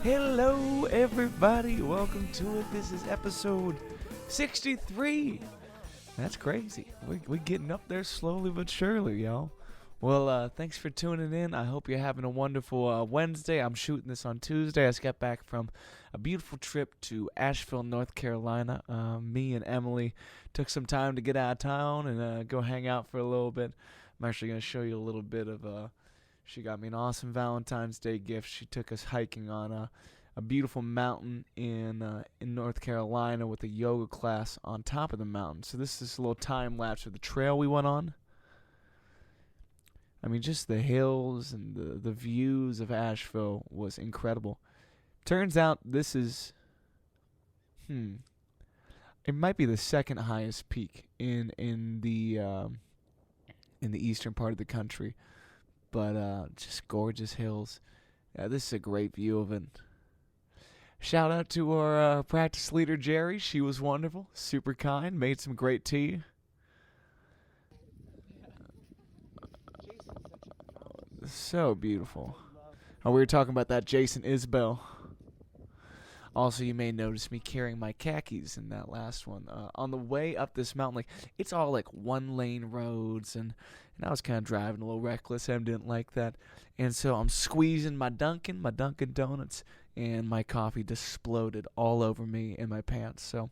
Hello, everybody. Welcome to it. This is episode 63. That's crazy. We're getting up there slowly but surely, y'all. Well, thanks for tuning in. I hope you're having a wonderful Wednesday. I'm shooting this on Tuesday. I just got back from a beautiful trip to Asheville, North Carolina. Me and Emily took some time to get out of town and go hang out for a little bit. I'm actually going to show you a little bit of... She got me an awesome Valentine's Day gift. She took us hiking on a beautiful mountain in North Carolina with a yoga class on top of the mountain. So this is a little time lapse of the trail we went on. I mean, just the hills and the views of Asheville was incredible. Turns out this is, it might be the second highest peak in the eastern part of the country. But just gorgeous hills. Yeah, this is a great view of it. Shout out to our practice leader, Jerry. She was wonderful, super kind, made some great tea. So beautiful. Oh, we were talking about that Jason Isbell. Also, you may notice me carrying my khakis in that last one. On the way up this mountain, like it's all like one-lane roads, and I was kind of driving a little reckless. Em didn't like that, and so I'm squeezing my Dunkin' Donuts, and my coffee just exploded all over me in my pants. So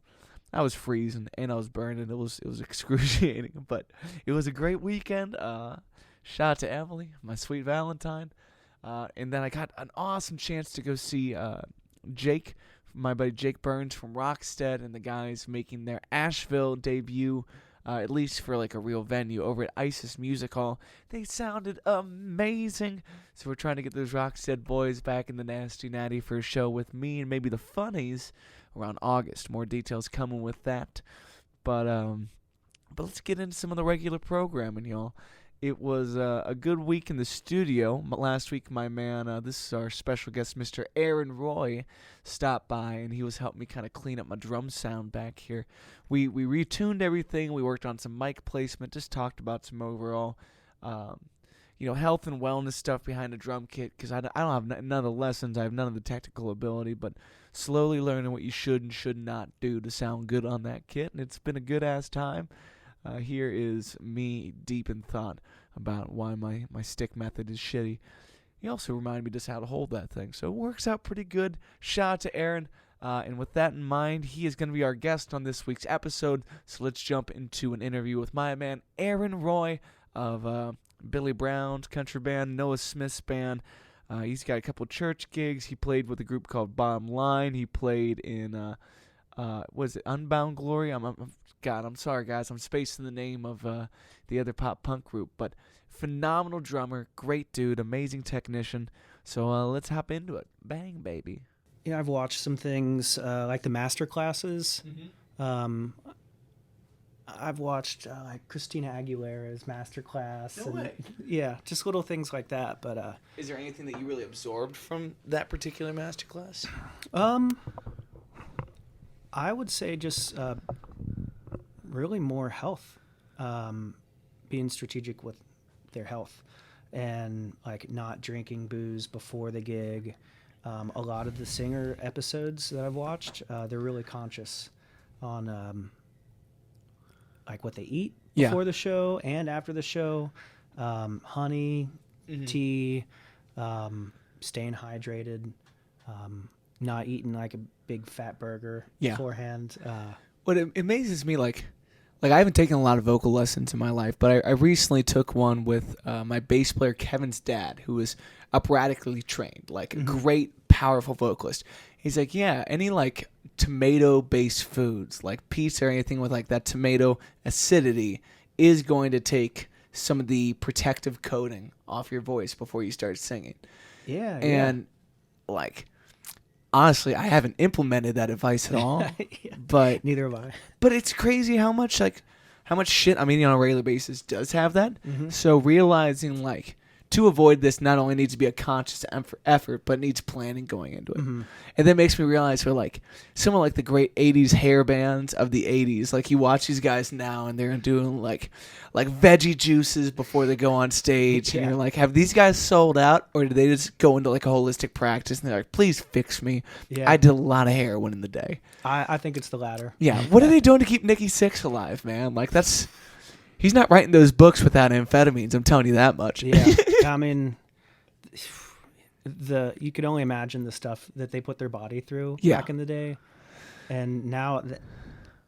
I was freezing and I was burning. It was excruciating, but it was a great weekend. Shout out to Emily, my sweet Valentine, and then I got an awesome chance to go see Jake, my buddy Jake Burns from Rockstead, and the guys making their Asheville debut, at least for like a real venue, over at Isis Music Hall. They sounded amazing. So we're trying to get those Rockstead boys back in the Nasty Natty for a show with me and maybe the Funnies around August. More details coming with that. But let's get into some of the regular programming, y'all. It was a good week in the studio. Last week, my man, this is our special guest, Mr. Aaron Roy, stopped by, and he was helping me kind of clean up my drum sound back here. We retuned everything. We worked on some mic placement, just talked about some overall, health and wellness stuff behind the drum kit, because I don't have none of the lessons. I have none of the technical ability, but slowly learning what you should and should not do to sound good on that kit, and it's been a good-ass time. Here is me deep in thought about why my stick method is shitty. He also reminded me just how to hold that thing, so it works out pretty good. Shout out to Aaron. And with that in mind, he is going to be our guest on this week's episode. So let's jump into an interview with my man, Aaron Roy of Billy Brown's country band, Noah Smith's band. He's got a couple church gigs. He played with a group called Bottom Line. He played in, was it Unbound Glory? I'm sorry, guys. I'm spacing the name of the other pop punk group. But phenomenal drummer, great dude, amazing technician. So let's hop into it. Bang, baby. Yeah, I've watched some things like the master classes. Mm-hmm. I've watched like Christina Aguilera's master class. No way. Yeah, just little things like that. But is there anything that you really absorbed from that particular master class? I would say just really more health, being strategic with their health, and like not drinking booze before the gig. A lot of the singer episodes that I've watched, they're really conscious on like what they eat before the show and after the show. Honey, tea, staying hydrated, not eating like a big fat burger beforehand. What amazes me, like I haven't taken a lot of vocal lessons in my life, but I recently took one with my bass player Kevin's dad, who is operatically trained, like a great, powerful vocalist. He's like, yeah, any like tomato-based foods, like pizza or anything with like that tomato acidity, is going to take some of the protective coating off your voice before you start singing. Yeah, and like, honestly, I haven't implemented that advice at all. But neither have I. But it's crazy how much shit, I mean, on a regular basis does have that. So realizing like to avoid this not only needs to be a conscious effort, but needs planning going into it. Mm-hmm. And that makes me realize for like some of like the great 80s hair bands of the 80s, like you watch these guys now and they're doing like veggie juices before they go on stage. Yeah. And you're like, have these guys sold out, or do they just go into like a holistic practice and they're like, please fix me. Yeah. I did a lot of heroin in the day. I think it's the latter. Yeah. What are they doing to keep Nikki Sixx alive, man? Like he's not writing those books without amphetamines. I'm telling you that much. Yeah. I mean, you could only imagine the stuff that they put their body through back in the day. And now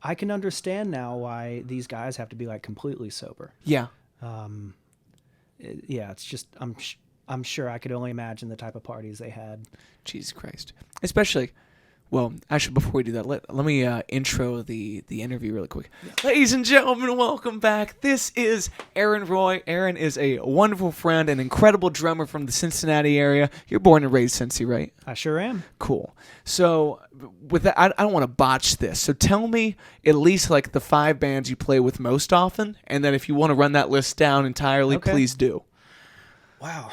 I can understand now why these guys have to be like completely sober. Yeah. It's just, I'm sure I could only imagine the type of parties they had. Jesus Christ. Especially, well, actually, before we do that, let me intro the interview really quick. Yeah. Ladies and gentlemen, welcome back. This is Aaron Roy. Aaron is a wonderful friend, an incredible drummer from the Cincinnati area. You're born and raised Cincy, right? I sure am. Cool. So with that, I don't want to botch this. So tell me at least like the 5 bands you play with most often, and then if you want to run that list down entirely, please do. Wow.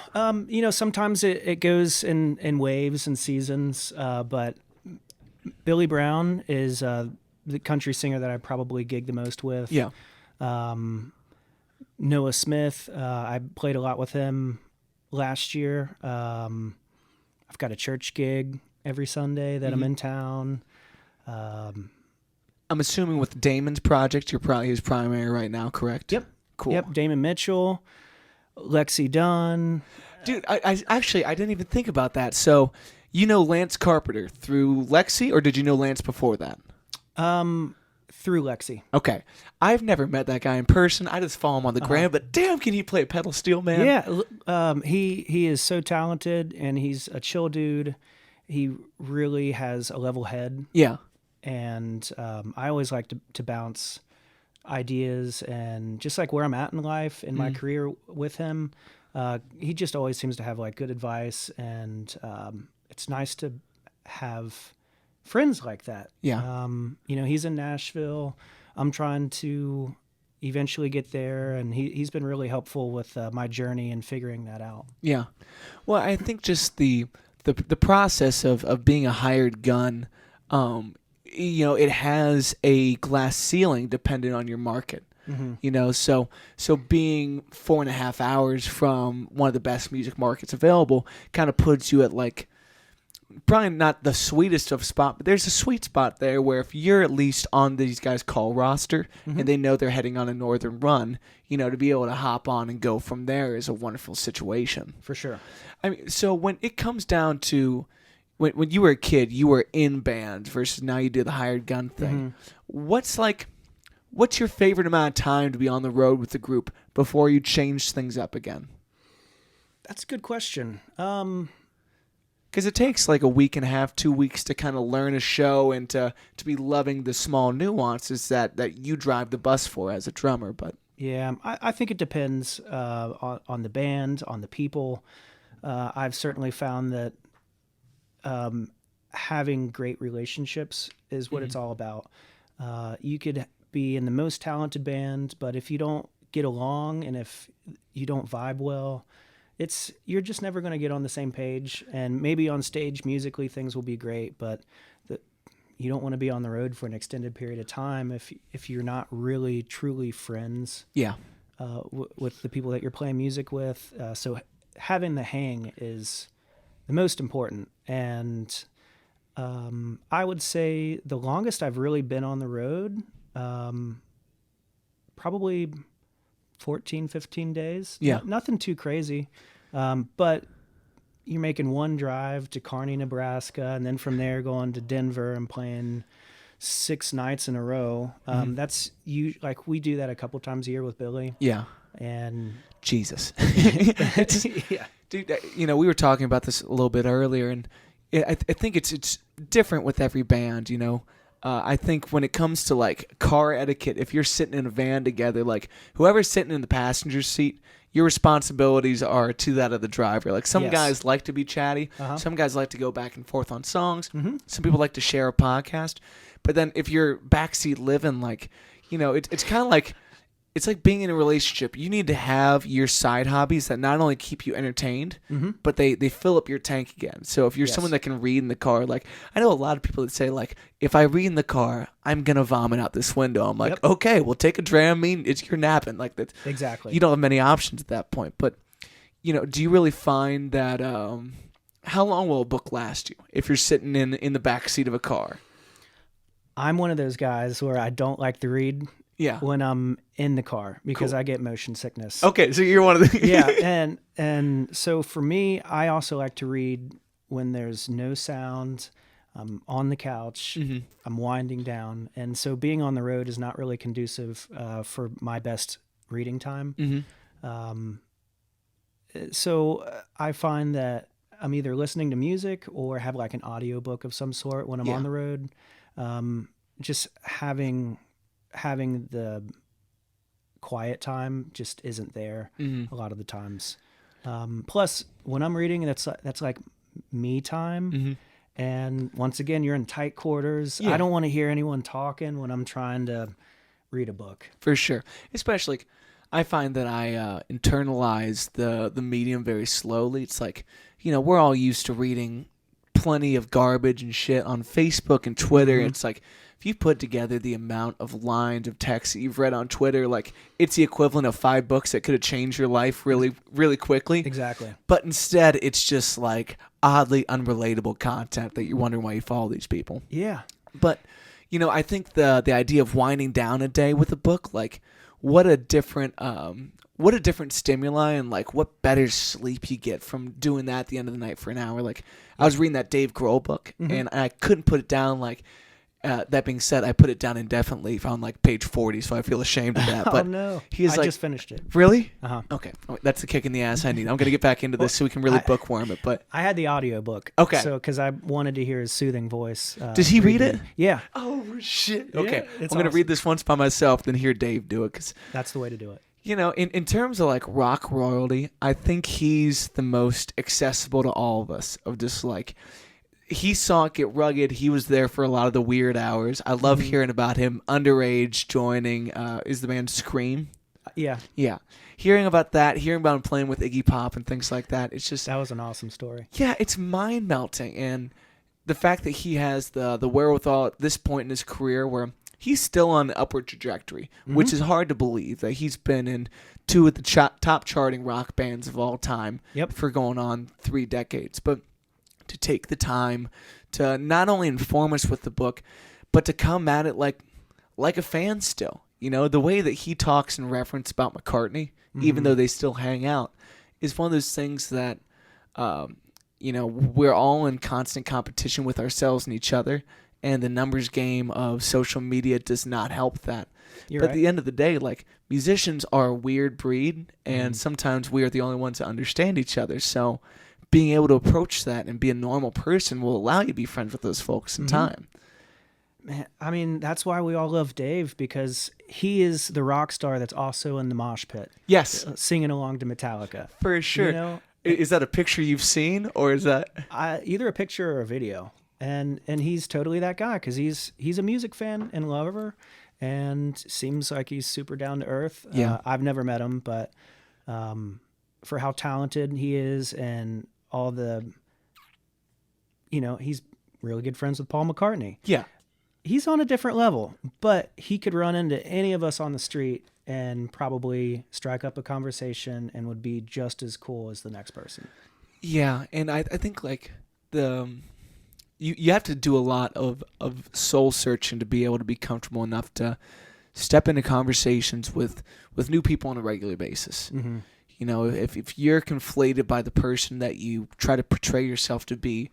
Sometimes it goes in waves and seasons, but Billy Brown is the country singer that I probably gig the most with. Yeah. Noah Smith, I played a lot with him last year. I've got a church gig every Sunday that I'm in town. I'm assuming with Damon's project, you're probably his primary right now, correct? Yep. Cool. Yep. Damon Mitchell, Lexi Dunn. Dude, I actually didn't even think about that. So, you know Lance Carpenter through Lexi, or did you know Lance before that? Through Lexi. Okay. I've never met that guy in person. I just follow him on the gram, but damn, can he play pedal steel, man? Yeah. He is so talented, and he's a chill dude. He really has a level head. Yeah. And I always like to bounce ideas and just like where I'm at in life, in my career with him. He just always seems to have like good advice, and it's nice to have friends like that. Yeah. He's in Nashville. I'm trying to eventually get there, and he's been really helpful with my journey and figuring that out. Yeah. Well, I think just the process of being a hired gun, it has a glass ceiling depending on your market. Mm-hmm. So being 4.5 hours from one of the best music markets available kind of puts you at like probably not the sweetest of spot, but there's a sweet spot there where if you're at least on these guys' call roster and they know they're heading on a northern run, to be able to hop on and go from there is a wonderful situation. For sure. I mean, so when it comes down to when you were a kid, you were in bands versus now you do the hired gun thing. What's your favorite amount of time to be on the road with the group before you change things up again? That's a good question. Because it takes like a week and a half, 2 weeks to kind of learn a show and to be loving the small nuances that you drive the bus for as a drummer. But yeah, I think it depends on the band, on the people. I've certainly found that having great relationships is what it's all about. You could be in the most talented band, but if you don't get along and if you don't vibe well, you're just never going to get on the same page. And maybe on stage musically things will be great, but you don't want to be on the road for an extended period of time if you're not really truly friends. Yeah. With the people that you're playing music with. So having the hang is the most important. And I would say the longest I've really been on the road, probably 14, 15 days. Yeah. Nothing too crazy. But you're making one drive to Kearney, Nebraska, and then from there going to Denver and playing 6 nights in a row. That's we do that a couple times a year with Billy. Yeah. And Jesus. yeah. Dude, we were talking about this a little bit earlier, and I think it's different with every band, I think when it comes to like car etiquette, if you're sitting in a van together, like whoever's sitting in the passenger seat, your responsibilities are to that of the driver. Like some guys like to be chatty. Some guys like to go back and forth on songs. Some people like to share a podcast. But then if you're backseat living, like, it's kind of like it's like being in a relationship. You need to have your side hobbies that not only keep you entertained, but they fill up your tank again. So if you're someone that can read in the car, like I know a lot of people that say like, if I read in the car, I'm gonna vomit out this window. I'm like, okay, well take a Dramamine. You're napping like that. Exactly. You don't have many options at that point. But do you really find that? How long will a book last you if you're sitting in the back seat of a car? I'm one of those guys where I don't like to read when I'm in the car because I get motion sickness. Okay, so you're one of the yeah, and so for me, I also like to read when there's no sound. I'm on the couch. I'm winding down, and so being on the road is not really conducive for my best reading time. So I find that I'm either listening to music or have like an audiobook of some sort when I'm on the road. Just having the quiet time just isn't there a lot of the times. Plus, when I'm reading, that's like me time. And once again, you're in tight quarters. I don't want to hear anyone talking when I'm trying to read a book. For sure. Especially, I find that I internalize the medium very slowly. It's like, we're all used to reading plenty of garbage and shit on Facebook and Twitter. It's like, if you put together the amount of lines of text that you've read on Twitter, like it's the equivalent of 5 books that could have changed your life really, really quickly. Exactly. But instead, it's just like oddly unrelatable content that you're wondering why you follow these people. Yeah. But, I think the idea of winding down a day with a book, like what a different stimuli and like what better sleep you get from doing that at the end of the night for an hour. Like I was reading that Dave Grohl book and I couldn't put it down. Like that being said, I put it down indefinitely on like page 40, so I feel ashamed of that. But no. I just finished it. Really? Okay. That's the kick in the ass I need. I'm going to get back into this so we can really bookworm it. But I had the audiobook. Okay. So because I wanted to hear his soothing voice. Did he read it? Yeah. Oh shit. Okay. Yeah, I'm going to read this once by myself, then hear Dave do it. Cause, that's the way to do it. in terms of like rock royalty, I think he's the most accessible to all of us. Of just like, he saw it get rugged. He was there for a lot of the weird hours. I love hearing about him underage joining. Is the band Scream? Yeah. Yeah. Hearing about that, hearing about him playing with Iggy Pop and things like that. It's just that was an awesome story. Yeah, it's mind melting, and the fact that he has the wherewithal at this point in his career where he's still on the upward trajectory, which is hard to believe that he's been in 2 of the top charting rock bands of all time for going on 3 decades. But to take the time to not only inform us with the book, but to come at it like a fan still. The way that he talks and reference about McCartney, even though they still hang out, is one of those things that, we're all in constant competition with ourselves and each other, and the numbers game of social media does not help that. You're but right. At the end of the day, like, musicians are a weird breed, and sometimes we are the only ones that understand each other. So being able to approach that and be a normal person will allow you to be friends with those folks in time. Man, I mean, that's why we all love Dave, because he is the rock star that's also in the mosh pit. Yes. Singing along to Metallica. For sure. Is that a picture you've seen, or is that... either a picture or a video. And he's totally that guy, because he's a music fan and lover, and seems like he's super down to earth. Yeah. I've never met him, but for how talented he is and all the... he's really good friends with Paul McCartney. Yeah. He's on a different level, but he could run into any of us on the street and probably strike up a conversation and would be just as cool as the next person. Yeah, and I think like you have to do a lot of soul searching to be able to be comfortable enough to step into conversations with new people on a regular basis. If you're conflated by the person that you try to portray yourself to be,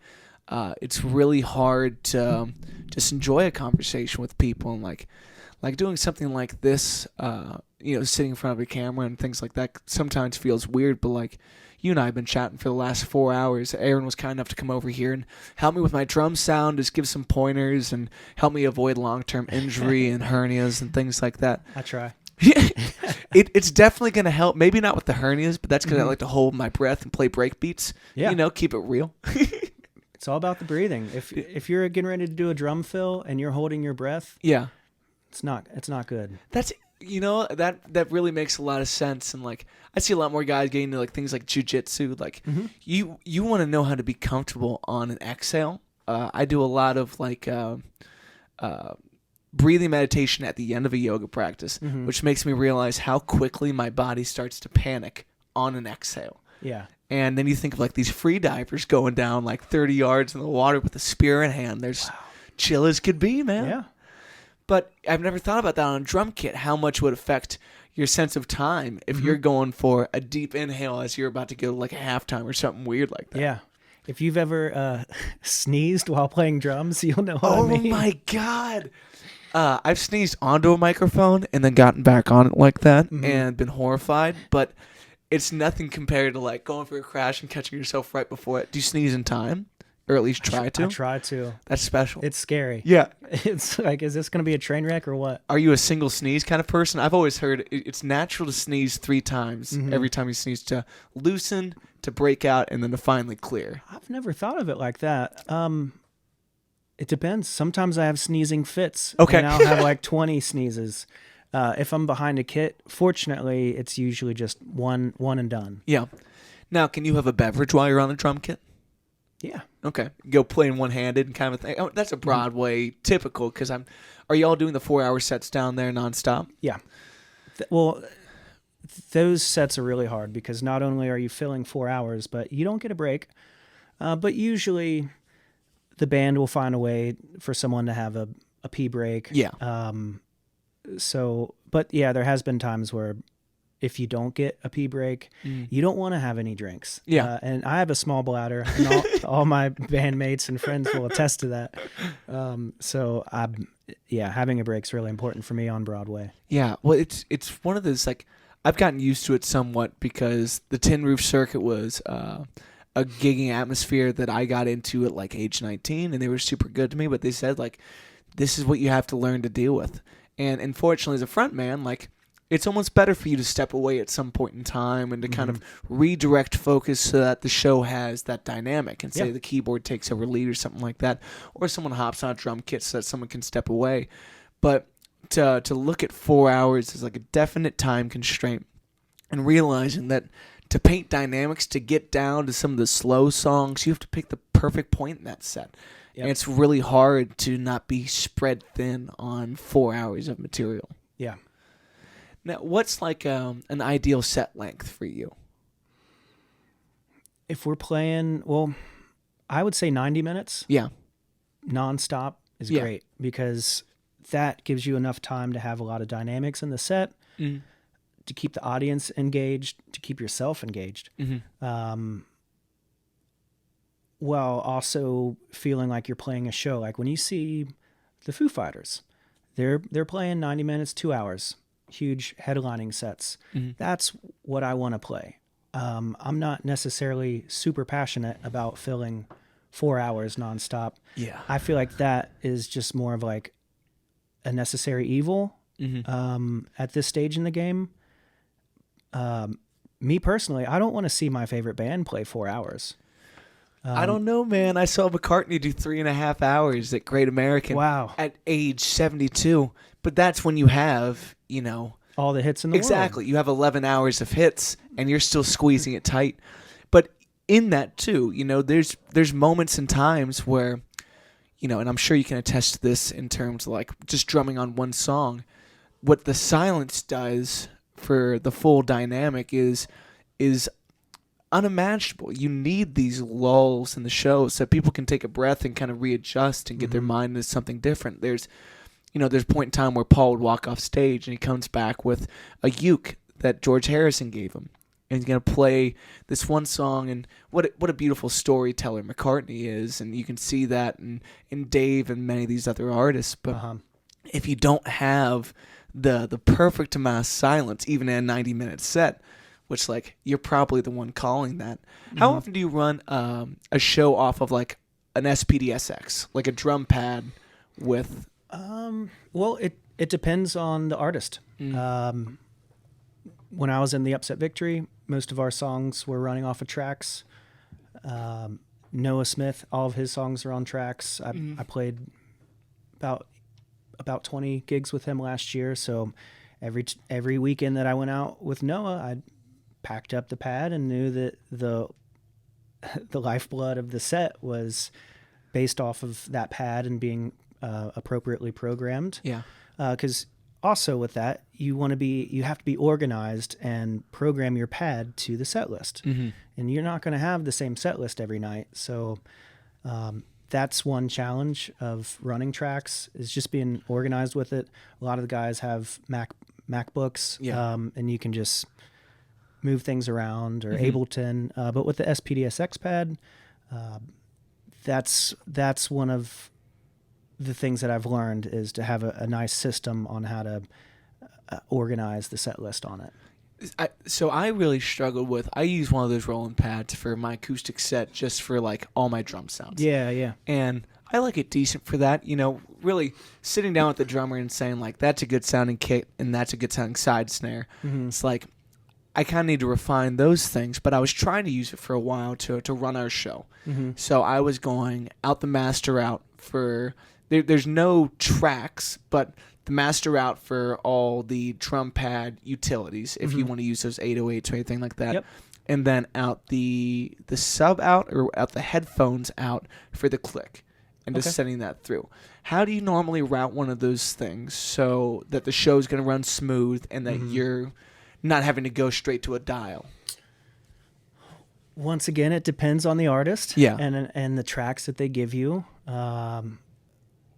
it's really hard to just enjoy a conversation with people, and like doing something like this, sitting in front of a camera and things like that sometimes feels weird, but like you and I have been chatting for the last 4 hours. Aaron was kind enough to come over here and help me with my drum sound, just give some pointers and help me avoid long-term injury and hernias and things like that. I try. It's definitely going to help. Maybe not with the hernias, but that's because I like to hold my breath and play break beats. Yeah. Keep it real. It's all about the breathing. If you're getting ready to do a drum fill and you're holding your breath, yeah, it's not good. You know, that really makes a lot of sense. And like, I see a lot more guys getting into like things like jujitsu. Like, you want to know how to be comfortable on an exhale. I do a lot of like breathing meditation at the end of a yoga practice, which makes me realize how quickly my body starts to panic on an exhale. Yeah. And then you think of like these free divers going down like 30 yards in the water with a spear in hand. There's chill as could be, man. Yeah. But I've never thought about that on a drum kit, how much would affect your sense of time if you're going for a deep inhale as you're about to go like a halftime or something weird like that. Yeah. If you've ever sneezed while playing drums, you'll know what I mean. Oh my God. I've sneezed onto a microphone and then gotten back on it like that and been horrified, but it's nothing compared to like going for a crash and catching yourself right before it. Do you sneeze in time? Or at least try to? I try to. That's special. It's scary. Yeah. It's like, is this going to be a train wreck or what? Are you a single sneeze kind of person? I've always heard it's natural to sneeze 3 times every time you sneeze, to loosen, to break out, and then to finally clear. I've never thought of it like that. It depends. Sometimes I have sneezing fits. Okay. And I'll have like 20 sneezes. If I'm behind a kit, fortunately, it's usually just one and done. Yeah. Now, can you have a beverage while you're on the drum kit? Yeah. Okay. Go playing one-handed and kind of thing. Oh, that's a Broadway typical, because are you all doing the 4-hour sets down there nonstop? Yeah. Those sets are really hard because not only are you filling 4 hours, but you don't get a break. But usually the band will find a way for someone to have a pee break. Yeah. But yeah, there has been times where if you don't get a pee break, you don't want to have any drinks. Yeah. And I have a small bladder, and all my bandmates and friends will attest to that. Having a break's really important for me on Broadway. Yeah. Well, it's one of those, like, I've gotten used to it somewhat because the Tin Roof Circuit was a gigging atmosphere that I got into at like age 19, and they were super good to me, but they said, like, this is what you have to learn to deal with. And unfortunately, as a front man, like, it's almost better for you to step away at some point in time and to kind of redirect focus so that the show has that dynamic, and say the keyboard takes over lead or something like that, or someone hops on a drum kit so that someone can step away. But to look at 4 hours as like a definite time constraint, and realizing that to paint dynamics, to get down to some of the slow songs, you have to pick the perfect point in that set. Yep. And it's really hard to not be spread thin on 4 hours of material. Yeah. Now, what's like an ideal set length for you? If we're playing, well, I would say 90 minutes. Yeah. Nonstop is great because that gives you enough time to have a lot of dynamics in the set, to keep the audience engaged, to keep yourself engaged, while also feeling like you're playing a show. Like when you see the Foo Fighters, they're playing 90 minutes, 2 hours. Huge headlining sets. That's what I want to play. I'm not necessarily super passionate about filling 4 hours nonstop. Yeah. I feel like that is just more of like a necessary evil at this stage in the game. Me personally, I don't want to see my favorite band play 4 hours. I don't know, man. I saw McCartney do 3.5 hours at Great American. Wow. At age 72. But that's when you have, all the hits in the world. Exactly. You have 11 hours of hits, and you're still squeezing it tight. But in that, too, there's moments and times where, and I'm sure you can attest to this in terms of, like, just drumming on one song. What the silence does for the full dynamic is unimaginable. You need these lulls in the show so people can take a breath and kind of readjust and get their mind into something different. There's a point in time where Paul would walk off stage and he comes back with a uke that George Harrison gave him. And he's going to play this one song, and what a beautiful storyteller McCartney is, and you can see that in Dave and many of these other artists. But if you don't have the perfect amount of silence, even in a 90-minute set, which, like, you're probably the one calling that. How often do you run a show off of, like, an SPDSX, like a drum pad with... Well, it depends on the artist. When I was in the Upset Victory, most of our songs were running off of tracks. Noah Smith, all of his songs are on tracks. I played about 20 gigs with him last year. every weekend that I went out with Noah, I packed up the pad and knew that the lifeblood of the set was based off of that pad and being appropriately programmed. Yeah. Because also with that, you have to be organized and program your pad to the set list. Mm-hmm. And you're not going to have the same set list every night. So that's one challenge of running tracks, is just being organized with it. A lot of the guys have MacBooks, and you can just move things around, or Ableton. But with the SPDSX pad, that's one of the things that I've learned, is to have a nice system on how to organize the set list on it. So I really struggled with, I use one of those rolling pads for my acoustic set, just for like all my drum sounds. Yeah. And I like it decent for that, really sitting down with the drummer and saying like, that's a good sounding kick and that's a good sounding side snare. Mm-hmm. It's like, I kind of need to refine those things, but I was trying to use it for a while to run our show. Mm-hmm. So I was going out the master out for, there's no tracks, but the master out for all the drum pad utilities, if you want to use those 808s or anything like that. Yep. And then out the sub out, or out the headphones out for the click, and just sending that through. How do you normally route one of those things so that the show's going to run smooth and that you're not having to go straight to a dial? Once again, it depends on the artist and the tracks that they give you.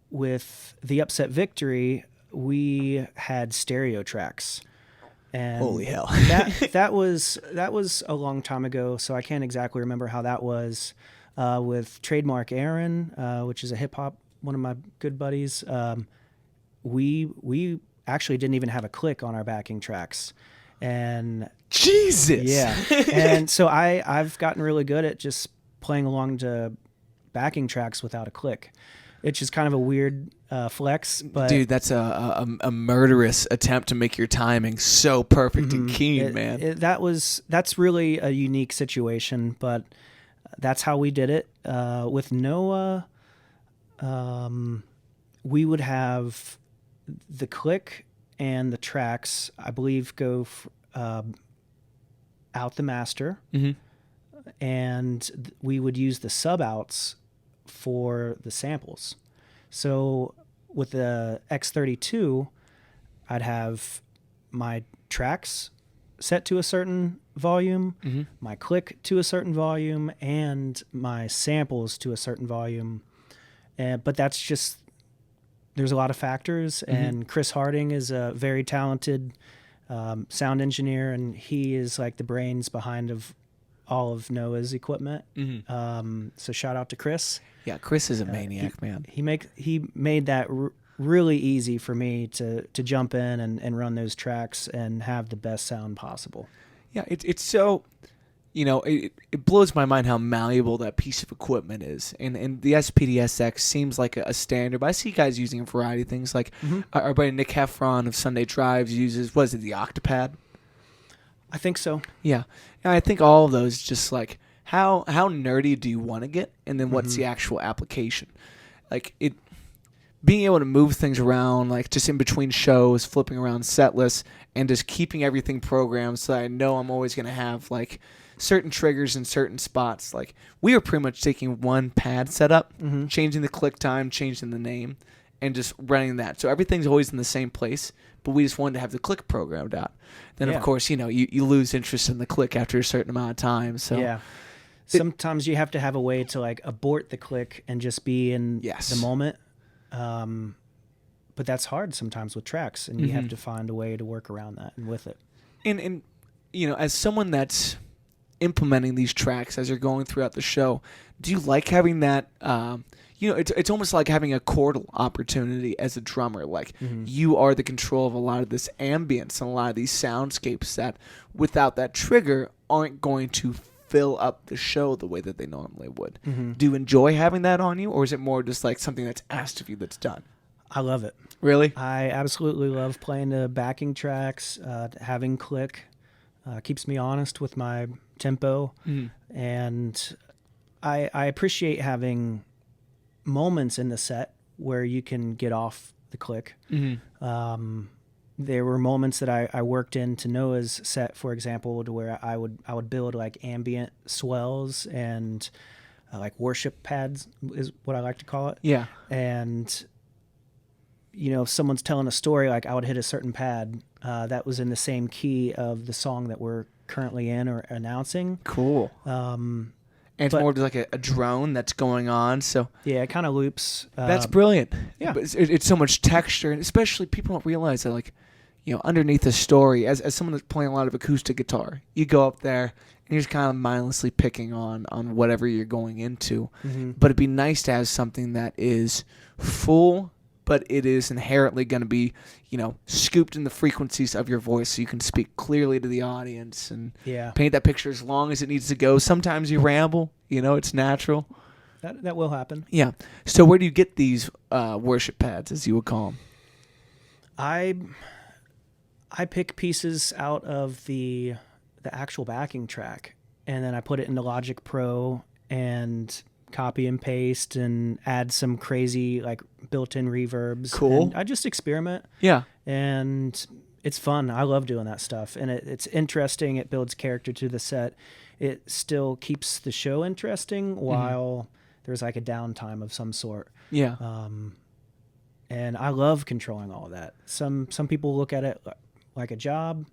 With the Upset Victory, we had stereo tracks. And holy hell. that was a long time ago, so I can't exactly remember how that was. With Trademark Aaron, which is a hip hop, one of my good buddies, we actually didn't even have a click on our backing tracks. And Jesus. Yeah. And so I've gotten really good at just playing along to backing tracks without a click. It's just kind of a weird flex, but dude, that's a murderous attempt to make your timing so perfect and keen, man. That's really a unique situation, but that's how we did it. With Noah, we would have the click and the tracks, I believe, go out the master, and we would use the sub outs for the samples. So with the X32, I'd have my tracks set to a certain volume, my click to a certain volume, and my samples to a certain volume. But that's just, there's a lot of factors, and Chris Harding is a very talented sound engineer, and he is like the brains behind of all of Noah's equipment. So shout out to Chris. Yeah, Chris is a maniac, man. He made that really easy for me to jump in and run those tracks and have the best sound possible. Yeah, it's so, it blows my mind how malleable that piece of equipment is. And the SPDSX seems like a standard, but I see guys using a variety of things. Like our buddy Nick Heffron of Sunday Drives uses, what is it, the Octopad? I think so. Yeah. And I think all of those, just like, how nerdy do you want to get, and then what's the actual application? Like, being able to move things around, like just in between shows, flipping around set lists, and just keeping everything programmed so that I know I'm always going to have like certain triggers in certain spots. Like, we were pretty much taking one pad setup, changing the click time, changing the name, and just running that. So everything's always in the same place, but we just wanted to have the click programmed out. Then, of course, you lose interest in the click after a certain amount of time. So yeah. Sometimes you have to have a way to like abort the click and just be in the moment. But that's hard sometimes with tracks, and you have to find a way to work around that and with it. And as someone that's implementing these tracks as you're going throughout the show, do you like having that? It's almost like having a chordal opportunity as a drummer. Like you are the control of a lot of this ambience and a lot of these soundscapes that, without that trigger, aren't going to fill up the show the way that they normally would. Do you enjoy having that on you, or is it more just like something that's asked of you that's done? I love it. Really? I absolutely love playing the backing tracks, having click. Keeps me honest with my tempo. And I appreciate having moments in the set where you can get off the click. there were moments that I worked into Noah's set, for example, to where I would build like ambient swells and like worship pads is what I like to call it. Yeah. And if someone's telling a story, like I would hit a certain pad that was in the same key of the song that we're currently in or announcing. Cool. And it's more of like a drone that's going on. So yeah, it kind of loops. That's brilliant. Yeah. But it's so much texture, and especially people don't realize that, like, underneath the story, as someone that's playing a lot of acoustic guitar, you go up there and you're just kind of mindlessly picking on whatever you're going into. Mm-hmm. But it'd be nice to have something that is full, but it is inherently going to be, scooped in the frequencies of your voice so you can speak clearly to the audience and paint that picture as long as it needs to go. Sometimes you ramble, it's natural. That will happen. Yeah. So where do you get these worship pads, as you would call them? I pick pieces out of the actual backing track, and then I put it into Logic Pro and copy and paste and add some crazy like built-in reverbs. Cool. And I just experiment. Yeah. And it's fun. I love doing that stuff, and it's interesting. It builds character to the set. It still keeps the show interesting while there's like a downtime of some sort. Yeah. And I love controlling all of that. Some people look at it like a job,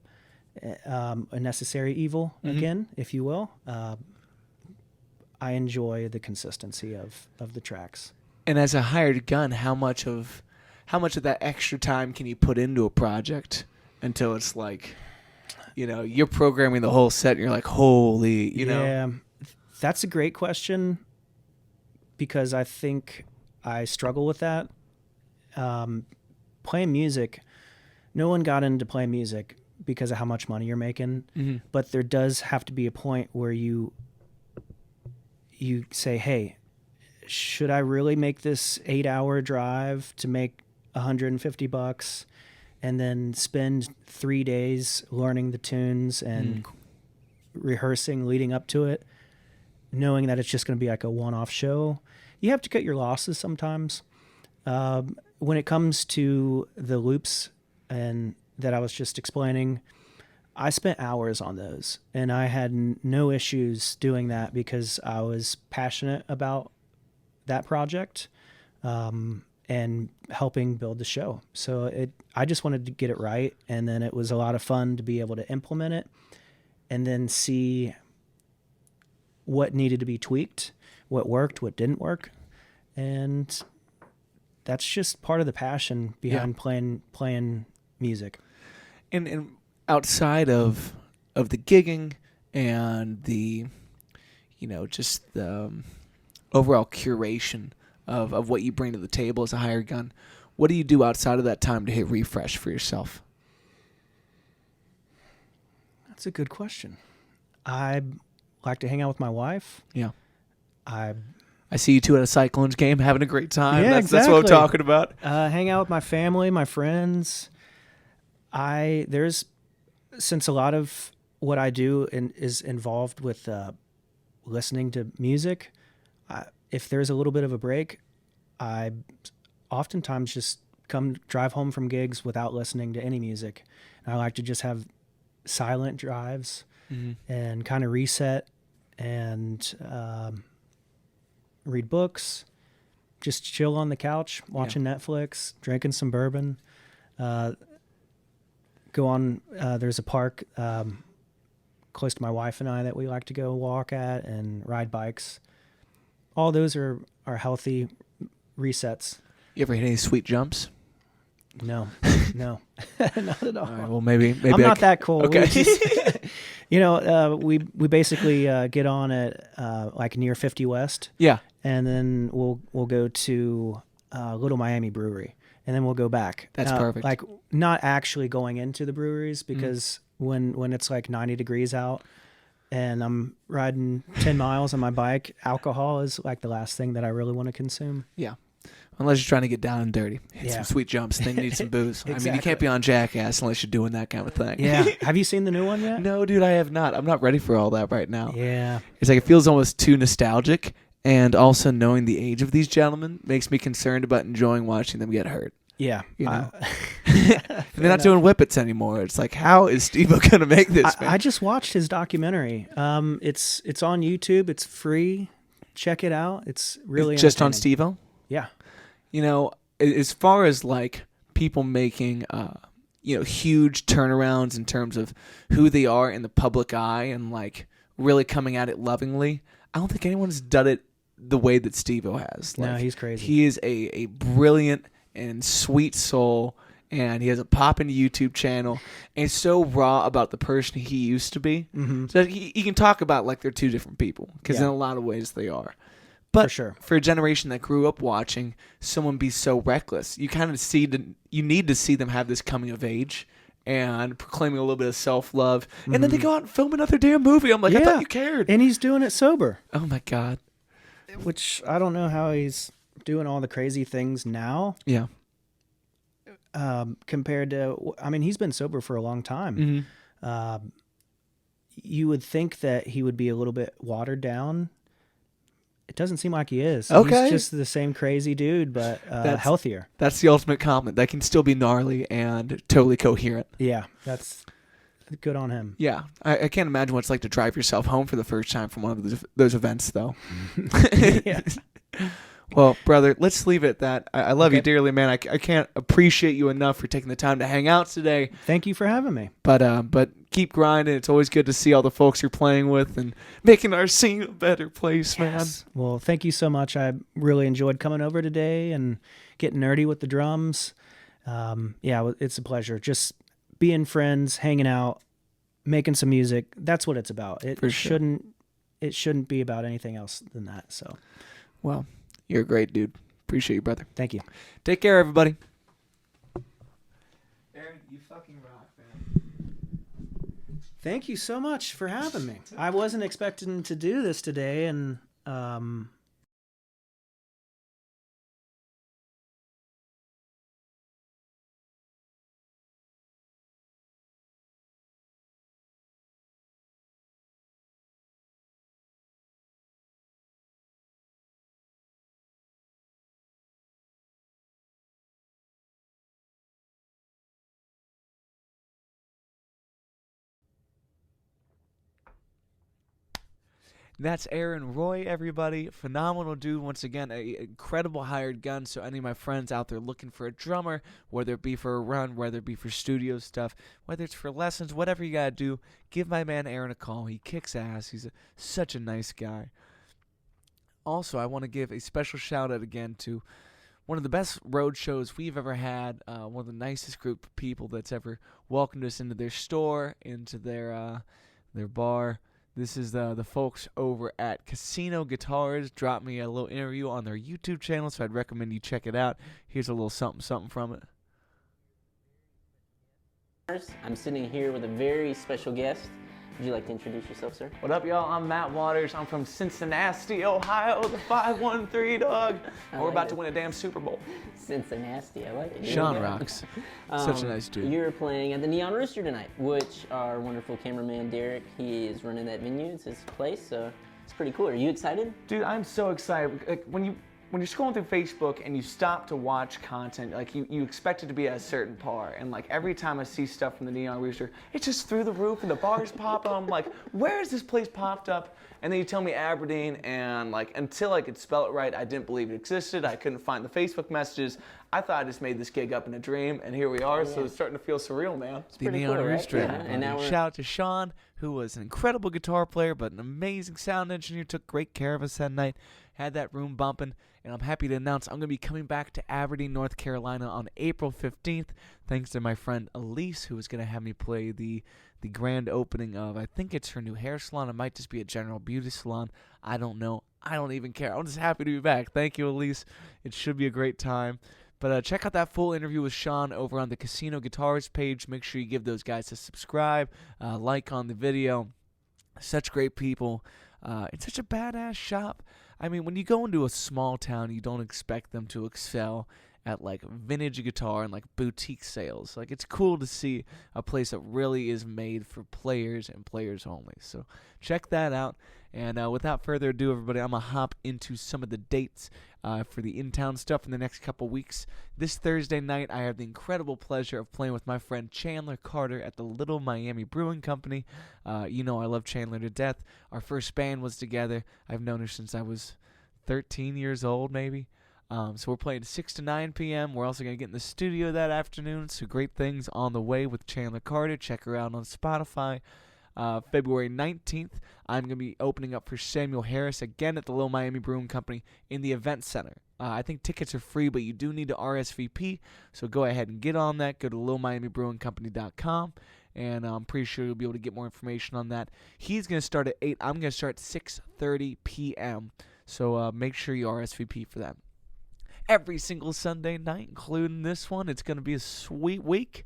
a necessary evil, again, if you will. I enjoy the consistency of the tracks. And as a hired gun, how much of that extra time can you put into a project until it's like, you're programming the whole set and you're like, holy, Yeah, that's a great question because I think I struggle with that. Playing music, no one got into playing music because of how much money you're making, but there does have to be a point where you say, hey, should I really make this 8-hour drive to make $150 and then spend 3 days learning the tunes and rehearsing leading up to it, knowing that it's just going to be like a one-off show? You have to cut your losses sometimes. When it comes to the loops and that I was just explaining, I spent hours on those, and I had no issues doing that because I was passionate about that project and helping build the show. So I just wanted to get it right, and then it was a lot of fun to be able to implement it and then see what needed to be tweaked, what worked, what didn't work, and that's just part of the passion behind playing music. And outside of the gigging and the, just the overall curation of what you bring to the table as a hired gun, what do you do outside of that time to hit refresh for yourself? That's a good question. I like to hang out with my wife. Yeah. I see you two at a Cyclones game having a great time. Yeah, That's what I'm talking about. Hang out with my family, my friends. Since a lot of what I do is involved with listening to music, if there's a little bit of a break, I oftentimes just drive home from gigs without listening to any music. And I like to just have silent drives and kind of reset and read books, just chill on the couch, watching Netflix, drinking some bourbon. Go on, there's a park close to my wife and I that we like to go walk at and ride bikes. All those are healthy resets. You ever hit any sweet jumps? No, not at all. All right, well, maybe I'm not that cool. Okay. We basically get on at like near 50 West. Yeah. And then we'll go to Little Miami Brewery, and then we'll go back. That's perfect. Like not actually going into the breweries because when it's like 90 degrees out and I'm riding 10 miles on my bike, alcohol is like the last thing that I really want to consume. Yeah. Unless you're trying to get down and dirty. Hit some sweet jumps, then you need some booze. Exactly. I mean, you can't be on Jackass unless you're doing that kind of thing. Yeah. Have you seen the new one yet? No, dude, I have not. I'm not ready for all that right now. Yeah. It's like it feels almost too nostalgic, and also knowing the age of these gentlemen makes me concerned about enjoying watching them get hurt. Yeah. You know, they're not doing whippets anymore. It's like, how is Steve-O gonna make this? Man? I just watched his documentary. It's on YouTube. It's free. Check it out. It's really just on entertaining. Steve-O. Yeah. You know, as far as like people making huge turnarounds in terms of who they are in the public eye and like really coming at it lovingly, I don't think anyone's done it the way that Steve-O has. Like, No, he's crazy. He is a brilliant and sweet soul, and he has a poppin' YouTube channel, and he's so raw about the person he used to be. Mm-hmm. So he can talk about like they're two different people, because in a lot of ways they are. But For sure. For a generation that grew up watching someone be so reckless, you kind of you need to see them have this coming of age and proclaiming a little bit of self-love. And then they go out and film another damn movie. I'm like, I thought you cared. And he's doing it sober. Oh, my God. Which I don't know how he's doing all the crazy things now. Yeah. Compared to, I mean, he's been sober for a long time. Mm-hmm. You would think that he would be a little bit watered down. It doesn't seem like he is. Okay. He's just the same crazy dude, but healthier. That's the ultimate compliment. That can still be gnarly and totally coherent. Yeah, that's good on him. Yeah. I can't imagine what it's like to drive yourself home for the first time from one of those events, though. Yeah. Well, brother, let's leave it at that. I love you dearly, man. I can't appreciate you enough for taking the time to hang out today. Thank you for having me. But keep grinding. It's always good to see all the folks you're playing with and making our scene a better place, man. Well, thank you so much. I really enjoyed coming over today and getting nerdy with the drums. Yeah, it's a pleasure. Just being friends, hanging out, making some music. That's what it's about. It shouldn't be about anything else than that. So, well, you're a great dude. Appreciate you, brother. Thank you. Take care, everybody. Aaron, you fucking rock, man. Thank you so much for having me. I wasn't expecting to do this today, and That's Aaron Roy, everybody. Phenomenal dude. Once again, an incredible hired gun. So any of my friends out there looking for a drummer, whether it be for a run, whether it be for studio stuff, whether it's for lessons, whatever you got to do, give my man Aaron a call. He kicks ass. He's such a nice guy. Also, I want to give a special shout out again to one of the best road shows we've ever had, one of the nicest group of people that's ever welcomed us into their store, into their bar. This is the folks over at Casino Guitars. Dropped me a little interview on their YouTube channel, so I'd recommend you check it out. Here's a little something from it. I'm sitting here with a very special guest. Would you like to introduce yourself, sir? What up, y'all? I'm Matt Waters. I'm from Cincinnati, Ohio, the 513 dog. And we're about to win a damn Super Bowl. Cincinnati, I like it. Sean rocks. Such a nice dude. You're playing at the Neon Rooster tonight, which our wonderful cameraman Derek, he is running that venue. It's his place, so it's pretty cool. Are you excited? Dude, I'm so excited. Like, when you're scrolling through Facebook and you stop to watch content, like you expect it to be at a certain par, and like every time I see stuff from the Neon Rooster, it's just through the roof and the bars pop up. I'm like, where is this place popped up? And then you tell me Aberdeen, and like until I could spell it right, I didn't believe it existed. I couldn't find the Facebook messages. I thought I just made this gig up in a dream, and here we are. So it's starting to feel surreal, man. It's the Neon cool, Rooster. Right? And now shout out to Sean, who was an incredible guitar player, but an amazing sound engineer. Took great care of us that night. Had that room bumping. And I'm happy to announce I'm going to be coming back to Aberdeen, North Carolina on April 15th, thanks to my friend Elise, who is going to have me play the grand opening of, I think it's her new hair salon. It might just be a general beauty salon. I don't know. I don't even care. I'm just happy to be back. Thank you, Elise. It should be a great time. But check out that full interview with Sean over on the Casino Guitars page. Make sure you give those guys a subscribe, like on the video. Such great people. It's such a badass shop. I mean, when you go into a small town, you don't expect them to excel at like vintage guitar and like boutique sales. Like it's cool to see a place that really is made for players and players only. So check that out. And without further ado, everybody, I'm going to hop into some of the dates for the in-town stuff in the next couple weeks. This Thursday night, I have the incredible pleasure of playing with my friend Chandler Carter at the Little Miami Brewing Company. You know I love Chandler to death. Our first band was together. I've known her since I was 13 years old, maybe. So we're playing 6 to 9 p.m. We're also going to get in the studio that afternoon. So great things on the way with Chandler Carter. Check her out on Spotify. February 19th, I'm going to be opening up for Samuel Harris again at the Little Miami Brewing Company in the Event Center. I think tickets are free, but you do need to RSVP, so go ahead and get on that. Go to littlemiamibrewingcompany.com, and I'm pretty sure you'll be able to get more information on that. He's going to start at 8. I'm going to start at 6:30 p.m., so make sure you RSVP for that. Every single Sunday night, including this one, it's going to be a sweet week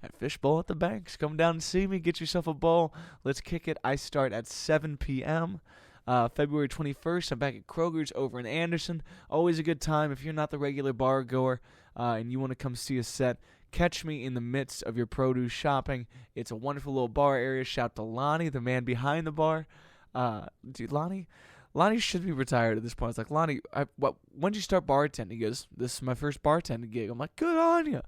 at Fishbowl at the Banks. Come down and see me. Get yourself a bowl. Let's kick it. I start at 7 p.m. February 21st, I'm back at Kroger's over in Anderson. Always a good time. If you're not the regular bar goer and you want to come see a set, catch me in the midst of your produce shopping. It's a wonderful little bar area. Shout to Lonnie, the man behind the bar. Dude, Lonnie should be retired at this point. It's like, Lonnie, when did you start bartending? He goes, this is my first bartending gig. I'm like, good on you.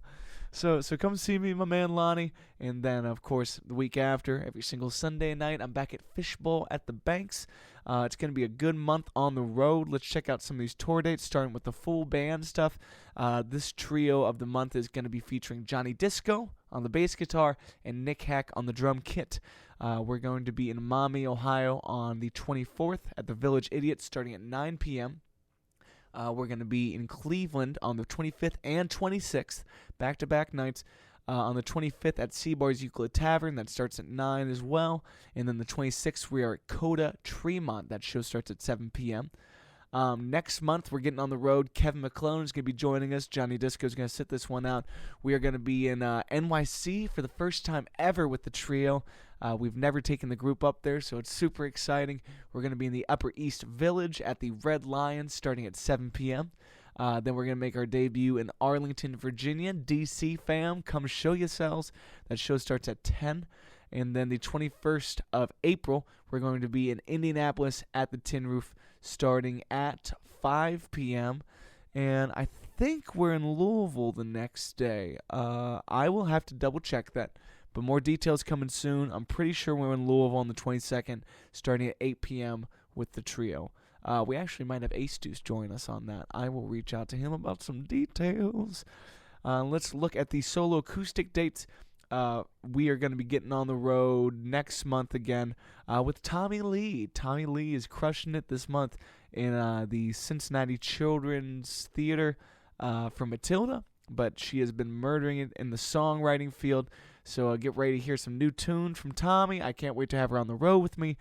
So come see me, my man Lonnie. And then, of course, the week after, every single Sunday night, I'm back at Fishbowl at the Banks. It's going to be a good month on the road. Let's check out some of these tour dates, starting with the full band stuff. This trio of the month is going to be featuring Johnny Disco on the bass guitar and Nick Hack on the drum kit. We're going to be in Maumee, Ohio on the 24th at the Village Idiot starting at 9 p.m. We're going to be in Cleveland on the 25th and 26th, back-to-back nights. On the 25th at Seabar's Euclid Tavern, that starts at 9 as well. And then the 26th, we are at Coda Tremont. That show starts at 7 p.m. Next month, we're getting on the road. Kevin McClellan is going to be joining us. Johnny Disco is going to sit this one out. We are going to be in NYC for the first time ever with the trio. We've never taken the group up there, so it's super exciting. We're going to be in the Upper East Village at the Red Lion starting at 7 p.m. Then we're going to make our debut in Arlington, Virginia. DC fam, come show yourselves. That show starts at 10. And then the 21st of April, we're going to be in Indianapolis at the Tin Roof starting at 5 p.m. And I think we're in Louisville the next day. I will have to double check that. But more details coming soon. I'm pretty sure we're in Louisville on the 22nd starting at 8 p.m. with the trio. We actually might have Ace Deuce join us on that. I will reach out to him about some details. Let's look at the solo acoustic dates. We are going to be getting on the road next month again with Tommy Lee. Tommy Lee is crushing it this month in the Cincinnati Children's Theater for Matilda, but she has been murdering it in the songwriting field. So get ready to hear some new tunes from Tommy. I can't wait to have her on the road with me.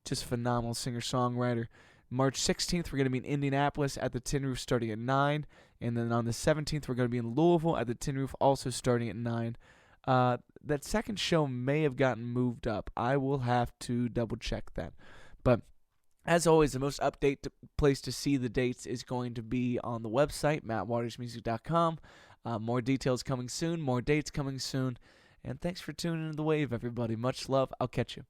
Just phenomenal singer-songwriter. March 16th, we're going to be in Indianapolis at the Tin Roof starting at 9. And then on the 17th, we're going to be in Louisville at the Tin Roof also starting at 9. That second show may have gotten moved up. I will have to double-check that. But as always, the most place to see the dates is going to be on the website, mattwatersmusic.com. More details coming soon, more dates coming soon. And thanks for tuning in to The Wave, everybody. Much love. I'll catch you.